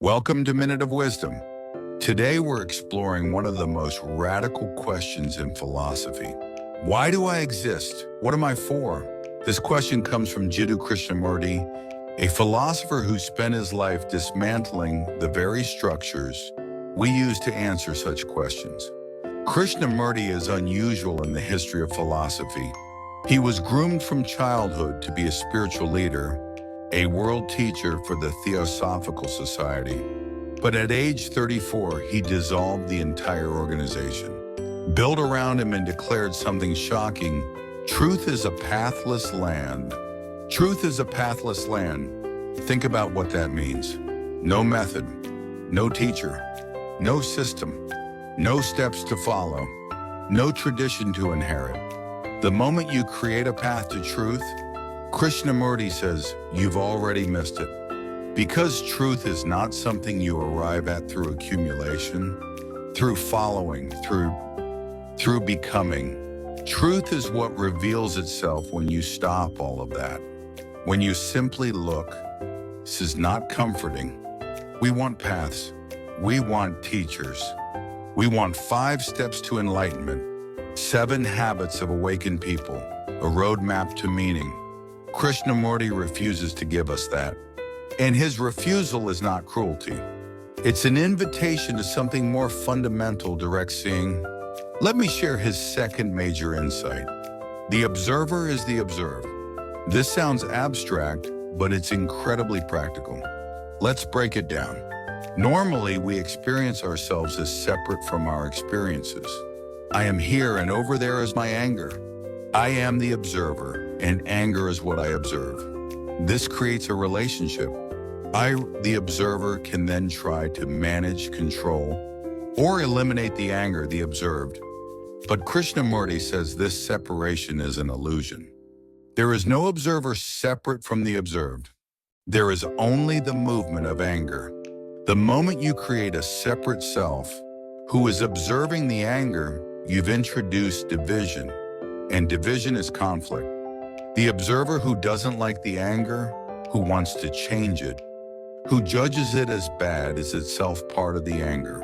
Welcome to Minute of Wisdom. Today we're exploring one of the most radical questions in philosophy. Why do I exist? What am I for? This question comes from Jiddu Krishnamurti, a philosopher who spent his life dismantling the very structures we use to answer such questions. Krishnamurti is unusual in the history of philosophy. He was groomed from childhood to be a spiritual leader, a world teacher for the Theosophical Society. But at age 34, he dissolved the entire organization, built around him and declared something shocking: truth is a pathless land. Truth is a pathless land. Think about what that means. No method, no teacher, no system, no steps to follow, no tradition to inherit. The moment you create a path to truth, Krishnamurti says you've already missed it. Because truth is not something you arrive at through accumulation, through following, through becoming. Truth is what reveals itself when you stop all of that. When you simply look. This is not comforting. We want paths. We want teachers. We want 5 steps to enlightenment, 7 habits of awakened people, a roadmap to meaning. Krishnamurti refuses to give us that. And his refusal is not cruelty. It's an invitation to something more fundamental, direct seeing. Let me share his second major insight. The observer is the observed. This sounds abstract, but it's incredibly practical. Let's break it down. Normally, we experience ourselves as separate from our experiences. I am here and over there is my anger. I am the observer, and anger is what I observe. This creates a relationship. I, the observer, can then try to manage, control, or eliminate the anger, the observed. But Krishnamurti says this separation is an illusion. There is no observer separate from the observed. There is only the movement of anger. The moment you create a separate self who is observing the anger, you've introduced division. And division is conflict. The observer who doesn't like the anger, who wants to change it, who judges it as bad, is itself part of the anger.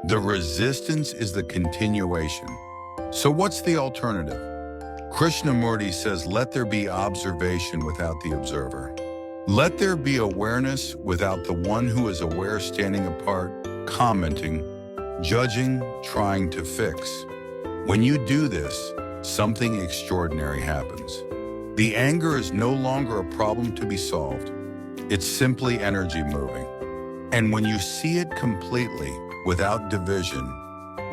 The resistance is the continuation. So what's the alternative? Krishnamurti says, let there be observation without the observer. Let there be awareness without the one who is aware, standing apart, commenting, judging, trying to fix. When you do this, something extraordinary happens. The anger is no longer a problem to be solved. It's simply energy moving. And when you see it completely, without division,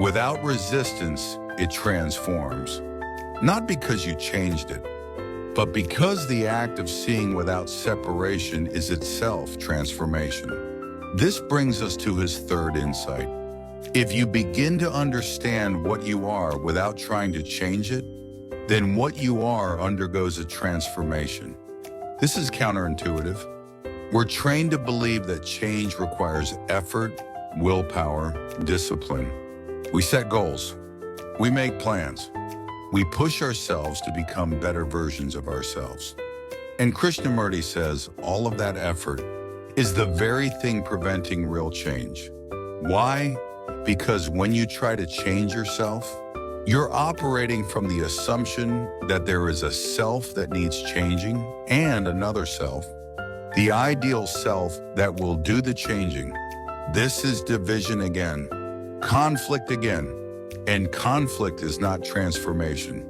without resistance, it transforms. Not because you changed it, but because the act of seeing without separation is itself transformation. This brings us to his third insight. If you begin to understand what you are without trying to change it, then what you are undergoes a transformation. This is counterintuitive. We're trained to believe that change requires effort, willpower, discipline. We set goals. We make plans. We push ourselves to become better versions of ourselves. And Krishnamurti says all of that effort is the very thing preventing real change. Why? Because when you try to change yourself, you're operating from the assumption that there is a self that needs changing and another self, the ideal self that will do the changing. This is division again, conflict again, and conflict is not transformation.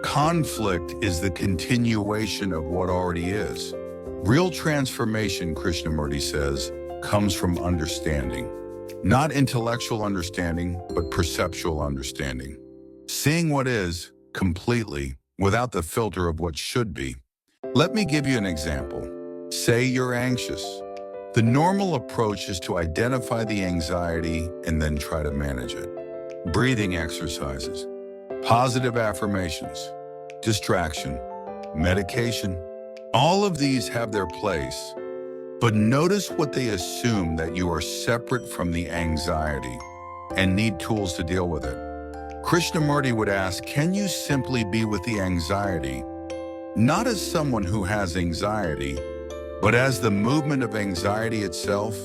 Conflict is the continuation of what already is. Real transformation, Krishnamurti says, comes from understanding. Not intellectual understanding, but perceptual understanding. Seeing what is, completely, without the filter of what should be. Let me give you an example. Say you're anxious. The normal approach is to identify the anxiety and then try to manage it. Breathing exercises, positive affirmations, distraction, medication. All of these have their place. But notice what they assume, that you are separate from the anxiety and need tools to deal with it. Krishnamurti would ask, can you simply be with the anxiety, not as someone who has anxiety, but as the movement of anxiety itself?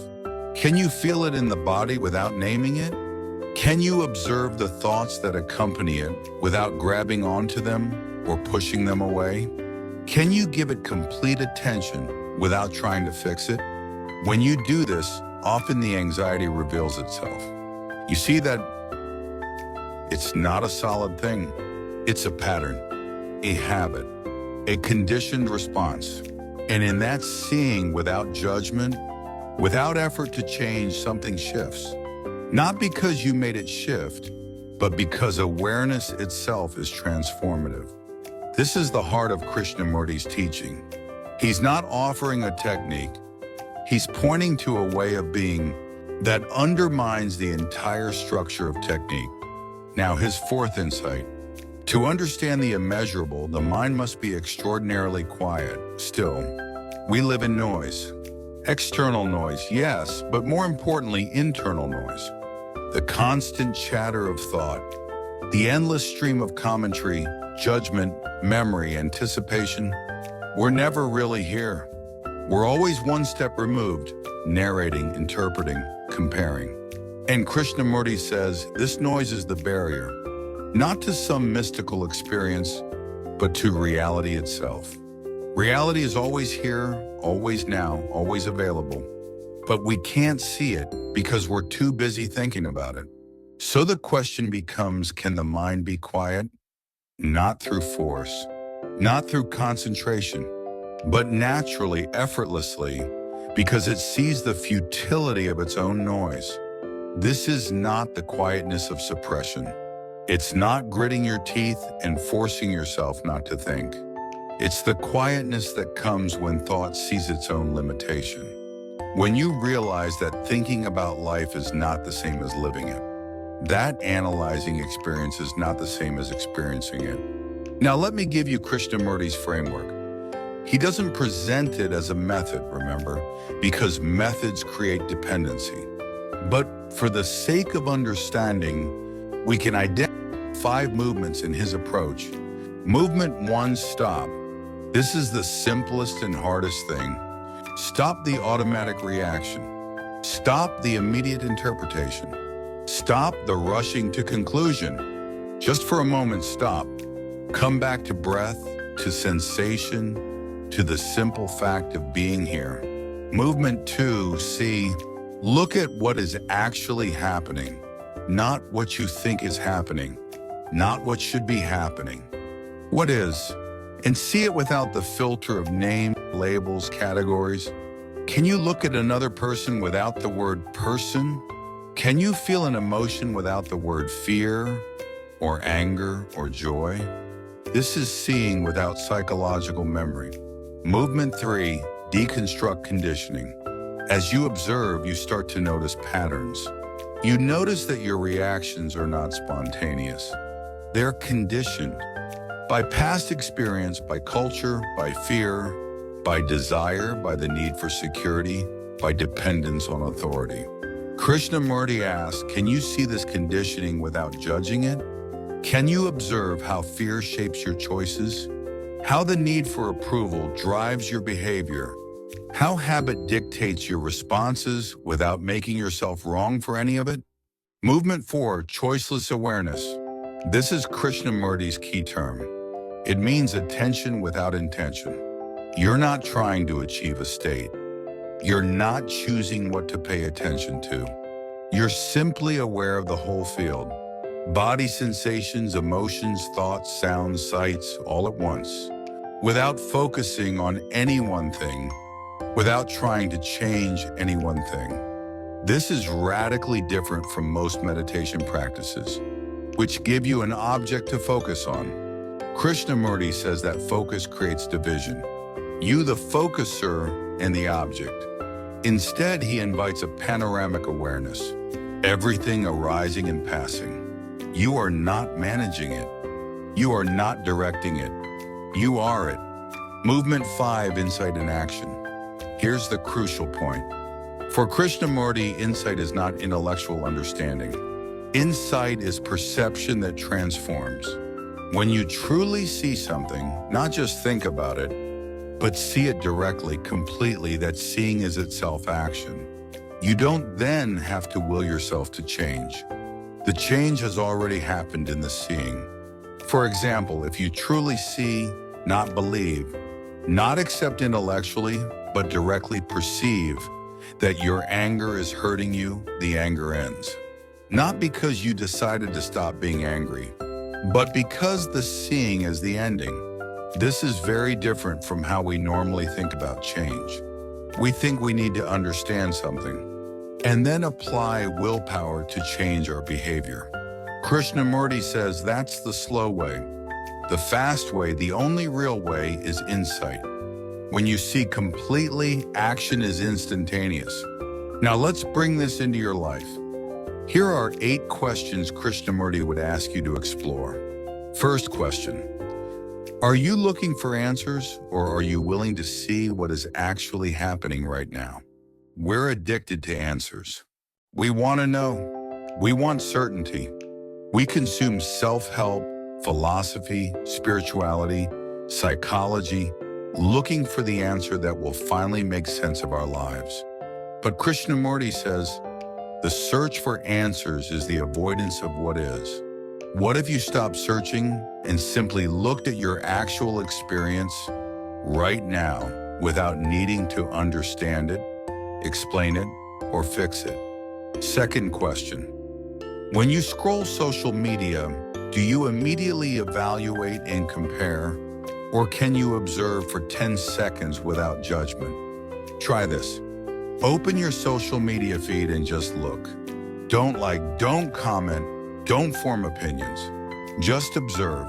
Can you feel it in the body without naming it? Can you observe the thoughts that accompany it without grabbing onto them or pushing them away? Can you give it complete attention without trying to fix it? When you do this, often the anxiety reveals itself. You see that it's not a solid thing. It's a pattern, a habit, a conditioned response. And in that seeing without judgment, without effort to change, something shifts. Not because you made it shift, but because awareness itself is transformative. This is the heart of Krishnamurti's teaching. He's not offering a technique. He's pointing to a way of being that undermines the entire structure of technique. Now, his fourth insight. To understand the immeasurable, the mind must be extraordinarily quiet. Still, we live in noise. External noise, yes, but more importantly, internal noise. The constant chatter of thought, the endless stream of commentary, judgment, memory, anticipation. We're never really here. We're always one step removed, narrating, interpreting, comparing. And Krishnamurti says this noise is the barrier, not to some mystical experience, but to reality itself. Reality is always here, always now, always available. But we can't see it because we're too busy thinking about it. So the question becomes, can the mind be quiet? Not through force, not through concentration, but naturally, effortlessly, because it sees the futility of its own noise. This is not the quietness of suppression. It's not gritting your teeth and forcing yourself not to think. It's the quietness that comes when thought sees its own limitation. When you realize that thinking about life is not the same as living it, that analyzing experience is not the same as experiencing it. Now let me give you Krishnamurti's framework. He doesn't present it as a method, remember, because methods create dependency. But for the sake of understanding, we can identify 5 movements in his approach. Movement 1, stop. This is the simplest and hardest thing. Stop the automatic reaction. Stop the immediate interpretation. Stop the rushing to conclusion. Just for a moment, stop. Come back to breath, to sensation, to the simple fact of being here. Movement 2, see. Look at what is actually happening, not what you think is happening, not what should be happening. What is? And see it without the filter of names, labels, categories. Can you look at another person without the word person? Can you feel an emotion without the word fear, or anger, or joy? This is seeing without psychological memory. Movement 3, deconstruct conditioning. As you observe, you start to notice patterns. You notice that your reactions are not spontaneous. They're conditioned by past experience, by culture, by fear, by desire, by the need for security, by dependence on authority. Krishnamurti asks, can you see this conditioning without judging it? Can you observe how fear shapes your choices? How the need for approval drives your behavior? How habit dictates your responses without making yourself wrong for any of it? Movement 4, choiceless awareness. This is Krishnamurti's key term. It means attention without intention. You're not trying to achieve a state. You're not choosing what to pay attention to. You're simply aware of the whole field. Body sensations, emotions, thoughts, sounds, sights, all at once. Without focusing on any one thing, without trying to change any one thing. This is radically different from most meditation practices, which give you an object to focus on. Krishnamurti says that focus creates division. You, the focuser, and the object. Instead, he invites a panoramic awareness. Everything arising and passing. You are not managing it. You are not directing it. You are it. Movement 5, insight and action. Here's the crucial point. For Krishnamurti, insight is not intellectual understanding. Insight is perception that transforms. When you truly see something, not just think about it, but see it directly, completely, that seeing is itself action. You don't then have to will yourself to change. The change has already happened in the seeing. For example, if you truly see, not believe, not accept intellectually, but directly perceive that your anger is hurting you, the anger ends. Not because you decided to stop being angry, but because the seeing is the ending. This is very different from how we normally think about change. We think we need to understand something and then apply willpower to change our behavior. Krishnamurti says that's the slow way. The fast way, the only real way, is insight. When you see completely, action is instantaneous. Now let's bring this into your life. Here are 8 questions Krishnamurti would ask you to explore. First question: are you looking for answers, or are you willing to see what is actually happening right now? We're addicted to answers. We want to know. We want certainty. We consume self-help, philosophy, spirituality, psychology, looking for the answer that will finally make sense of our lives. But Krishnamurti says, the search for answers is the avoidance of what is. What if you stopped searching and simply looked at your actual experience right now without needing to understand it, explain it, or fix it? Second question: when you scroll social media, do you immediately evaluate and compare, or can you observe for 10 seconds without judgment? Try this. Open your social media feed and just look. Don't like, don't comment, don't form opinions. Just observe.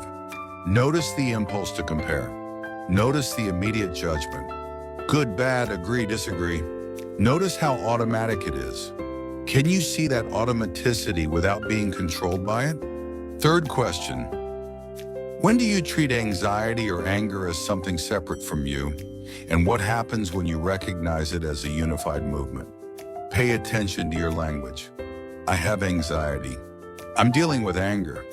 Notice the impulse to compare. Notice the immediate judgment. Good, bad, agree, disagree. Notice how automatic it is. Can you see that automaticity without being controlled by it? Third question: when do you treat anxiety or anger as something separate from you? And what happens when you recognize it as a unified movement? Pay attention to your language. I have anxiety. I'm dealing with anger.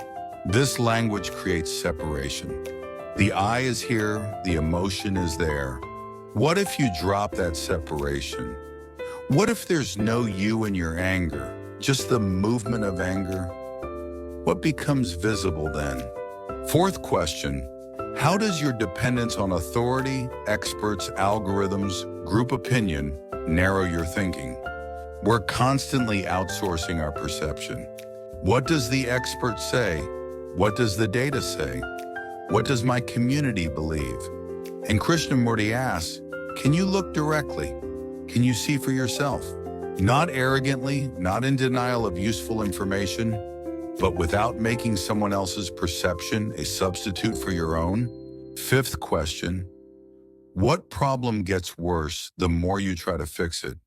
This language creates separation. The I is here, the emotion is there. What if you drop that separation? What if there's no you in your anger, just the movement of anger? What becomes visible then? Fourth question: how does your dependence on authority, experts, algorithms, group opinion narrow your thinking? We're constantly outsourcing our perception. What does the expert say? What does the data say? What does my community believe? And Krishnamurti asks, can you look directly? Can you see for yourself? Not arrogantly, not in denial of useful information, but without making someone else's perception a substitute for your own? Fifth question: what problem gets worse the more you try to fix it?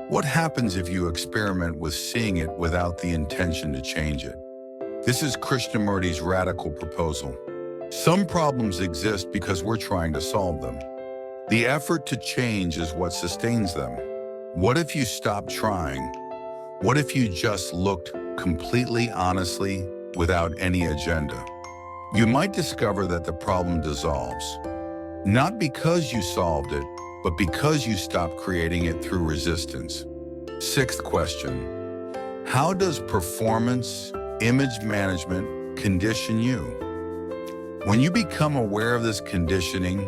What happens if you experiment with seeing it without the intention to change it? This is Krishnamurti's radical proposal. Some problems exist because we're trying to solve them. The effort to change is what sustains them. What if you stopped trying? What if you just looked completely honestly without any agenda? You might discover that the problem dissolves, not because you solved it, but because you stopped creating it through resistance. Sixth question: how does performance, image management condition you? When you become aware of this conditioning,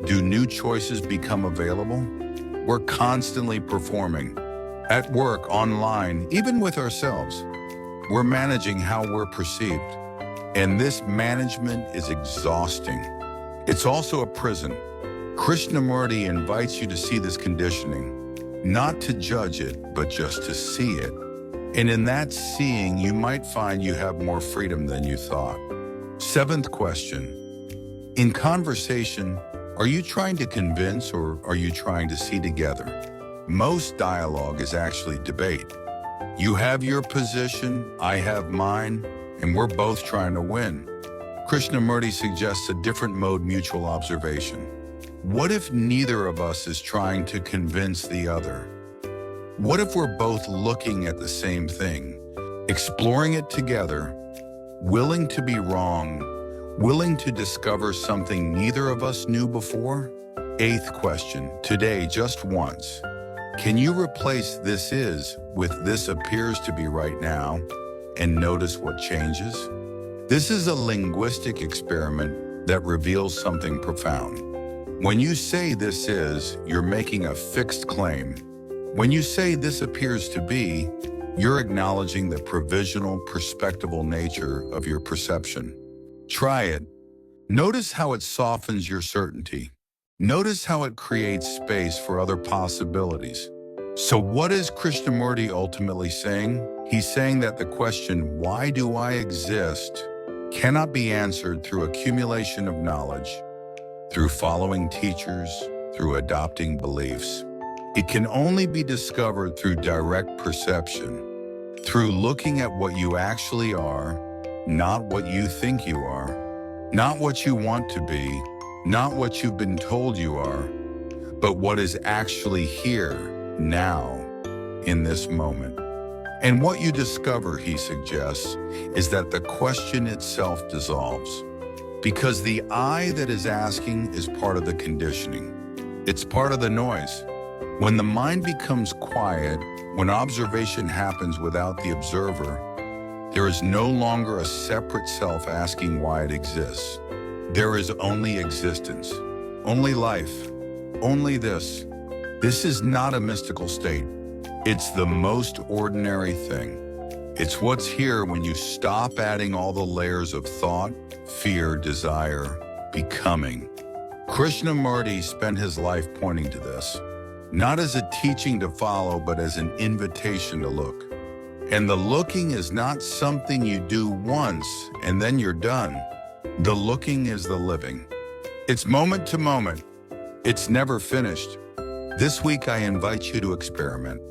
do new choices become available? We're constantly performing. At work, online, even with ourselves. We're managing how we're perceived. And this management is exhausting. It's also a prison. Krishnamurti invites you to see this conditioning, not to judge it, but just to see it. And in that seeing, you might find you have more freedom than you thought. Seventh question: in conversation, are you trying to convince or are you trying to see together? Most dialogue is actually debate. You have your position, I have mine, and we're both trying to win. Krishnamurti suggests a different mode: mutual observation. What if neither of us is trying to convince the other? What if we're both looking at the same thing, exploring it together, willing to be wrong, willing to discover something neither of us knew before? Eighth question, today, just once, Can you replace "this is" with "this appears to be right now" and notice what changes? This is a linguistic experiment that reveals something profound. When you say "this is," you're making a fixed claim. When you say "this appears to be," you're acknowledging the provisional, perspectival nature of your perception. Try it. Notice how it softens your certainty. Notice how it creates space for other possibilities. So what is Krishnamurti ultimately saying? He's saying that the question, "Why do I exist?" cannot be answered through accumulation of knowledge, through following teachers, through adopting beliefs. It can only be discovered through direct perception, through looking at what you actually are, not what you think you are, not what you want to be, not what you've been told you are, but what is actually here, now, in this moment. And what you discover, he suggests, is that the question itself dissolves. Because the I that is asking is part of the conditioning. It's part of the noise. When the mind becomes quiet, when observation happens without the observer, there is no longer a separate self asking why it exists. There is only existence, only life, only this. This is not a mystical state. It's the most ordinary thing. It's what's here when you stop adding all the layers of thought, fear, desire, becoming. Krishnamurti spent his life pointing to this, not as a teaching to follow, but as an invitation to look. And the looking is not something you do once and then you're done. The looking is the living. It's moment to moment. It's never finished. This week, I invite you to experiment.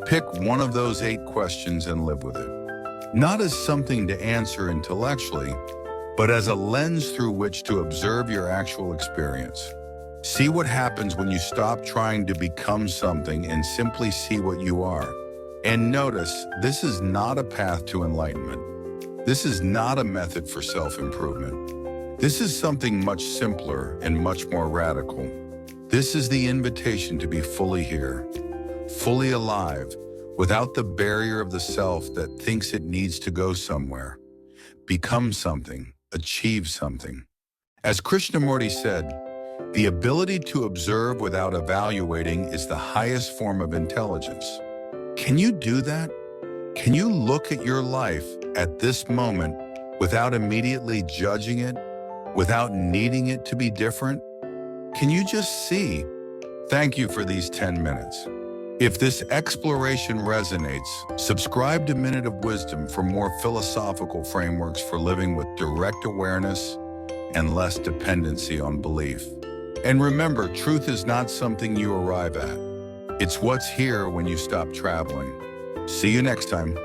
Pick one of those 8 questions and live with it. Not as something to answer intellectually, but as a lens through which to observe your actual experience. See what happens when you stop trying to become something and simply see what you are. And notice, this is not a path to enlightenment. This is not a method for self-improvement. This is something much simpler and much more radical. This is the invitation to be fully here, fully alive, without the barrier of the self that thinks it needs to go somewhere, become something, achieve something. As Krishnamurti said, the ability to observe without evaluating is the highest form of intelligence. Can you do that? Can you look at your life at this moment without immediately judging it, without needing it to be different? Can you just see? Thank you for these 10 minutes. If this exploration resonates, subscribe to Minute of Wisdom for more philosophical frameworks for living with direct awareness and less dependency on belief. And remember, truth is not something you arrive at. It's what's here when you stop traveling. See you next time.